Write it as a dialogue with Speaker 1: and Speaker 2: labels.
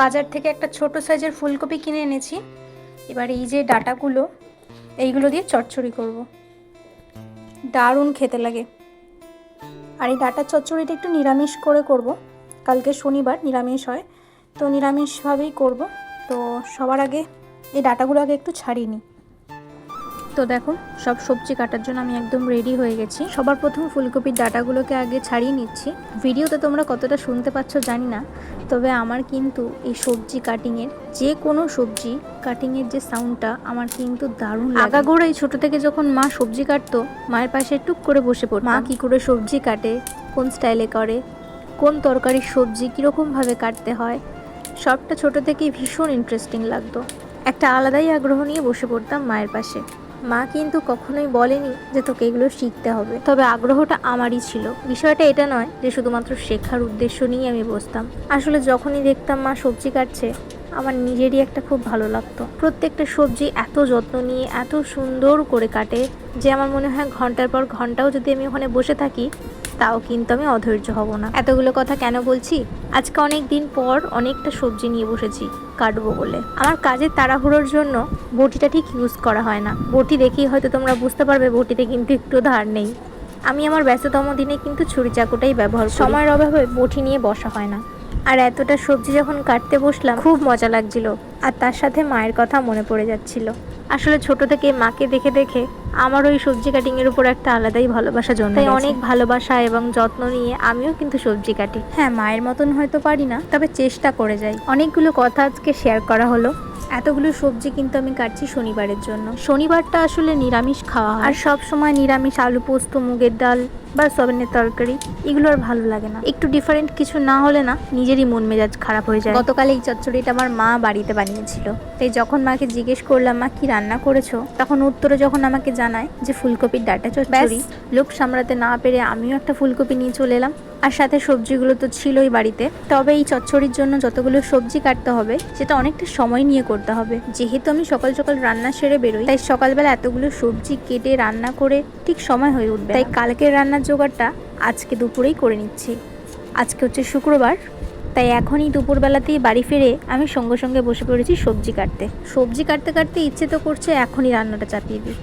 Speaker 1: বাজার থেকে একটা ছোট সাইজের ফুলকপি কিনে এনেছি। এবার এই যে ডাঁটাগুলো, এইগুলো দিয়ে চচ্চড়ি করব। দারুণ খেতে লাগে। আর এই ডাঁটার চচ্চড়িটা একটু নিরামিষ করে করব। কালকে শনিবার নিরামিষ হয়, তো নিরামিষভাবেই করব। তো সবার আগে এই ডাঁটাগুলো আগে একটু ছাড়িয়ে নিই। তো দেখুন, সব সবজি কাটার জন্য আমি একদম রেডি হয়ে গেছি। সবার প্রথম ফুলকপির ডাঁটাগুলোকে আগে ছাড়িয়ে নিচ্ছি। ভিডিওতে তোমরা কতটা শুনতে পাচ্ছ জানি না, তবে আমার কিন্তু এই সবজি কাটিংয়ের, যে কোনো সবজি কাটিংয়ের যে সাউন্ডটা আমার কিন্তু দারুণ লাগে। আগাগোড়াই ছোট থেকে যখন মা সবজি কাটতো, মায়ের পাশে টুক করে বসে পড়তাম। মা কী করে সবজি কাটে, কোন স্টাইলে করে, কোন তরকারির সবজি কীরকমভাবে কাটতে হয়, সবটা ছোট থেকেই ভীষণ ইন্টারেস্টিং লাগতো। একটা আলাদাই আগ্রহ নিয়ে বসে পড়তাম মায়ের পাশে। মা কিন্তু কখনোই বলেনি যে তোকে এগুলো শিখতে হবে, তবে আগ্রহটা আমারই ছিল। বিষয়টা এটা নয় যে শুধুমাত্র শেখার উদ্দেশ্য নিয়ে আমি বসতাম। আসলে যখনই দেখতাম মা সবজি কাটছে, আমার নিজেরই একটা খুব ভালো লাগতো। প্রত্যেকটা সবজি এত যত্ন নিয়ে এত সুন্দর করে কাটে যে আমার মনে হয় ঘন্টার পর ঘন্টাও যদি আমি ওখানে বসে থাকি, তাও কিন্তু আমি অধৈর্য হব না। এতগুলো কথা কেন বলছি? আজকে অনেক দিন পর অনেকটা সবজি নিয়ে বসেছি কাটবো বলে। আমার কাজের তাড়াহুড়োর জন্য বটিটা ঠিক ইউজ করা হয় না। বটি দেখেই হয়তো তোমরা বুঝতে পারবে বটিতে কিন্তু একটু ধার নেই। আমি আমার ব্যস্ততম দিনে কিন্তু ছুরি চাকুটাই ব্যবহার করি। সময়ের অভাবে বটি নিয়ে বসা হয় না। আর এতটা সবজি যখন কাটতে বসলাম, খুব মজা লাগছিল। আর তার সাথে মায়ের কথা মনে পড়ে যাচ্ছিল। আসলে ছোট থেকে মাকে দেখে দেখে আমার ওই সবজি কাটিংয়ের উপর একটা আলাদাই ভালোবাসা জন্মে গেছে। তাই অনেক ভালোবাসা এবং যত্ন নিয়ে আমিও কিন্তু সবজি কাটি। হ্যাঁ, মায়ের মতন হয়তো পারি না, তবে চেষ্টা করে যাই। অনেকগুলো কথা আজকে শেয়ার করা হলো। এতগুলো সবজি কিন্তু আমি কাটছি শনিবারের জন্য। শনিবারটা আসলে নিরামিষ খাওয়া হয়, আর সব সময় নিরামিষ আলু পোস্ত, মুগের ডাল বা সয়াবিনের তরকারি এগুলো আর ভালো লাগে না। একটু ডিফারেন্ট কিছু না হলে না নিজেরই মন মেজাজ খারাপ হয়ে যায়। গতকাল এই চচ্চড়িটা আমার মা বাড়িতে বানিয়েছিল। তাই যখন মাকে জিজ্ঞেস করলাম মা কি রান্না করেছো, তখন উত্তরে যখন আমাকে জানায় যে ফুলকপির ডাঁটা চচ্চড়ি, লোভ সামলাতে না পেরে আমিও একটা ফুলকপি নিয়ে চলে এলাম। আর সাথে সবজিগুলো তো ছিলই বাড়িতে। তবে এই চচ্চড়ির জন্য যতগুলো সবজি কাটতে হবে সেটা অনেকটা সময় নিয়ে করতে হবে। যেহেতু আমি সকাল সকাল রান্না সেরে বেরোই, তাই সকালবেলা এতগুলো সবজি কেটে রান্না করে ঠিক সময় হয়ে উঠবে। তাই কালকের রান্নার জোগাড়টা আজকে দুপুরেই করে নিচ্ছি। আজকে হচ্ছে শুক্রবার, তাই এখনই দুপুরবেলাতেই বাড়ি ফিরে আমি সঙ্গে সঙ্গে বসে পড়েছি সবজি কাটতে। সবজি কাটতে কাটতে ইচ্ছে তো করছে এখনই রান্নাটা চাপিয়ে দিই।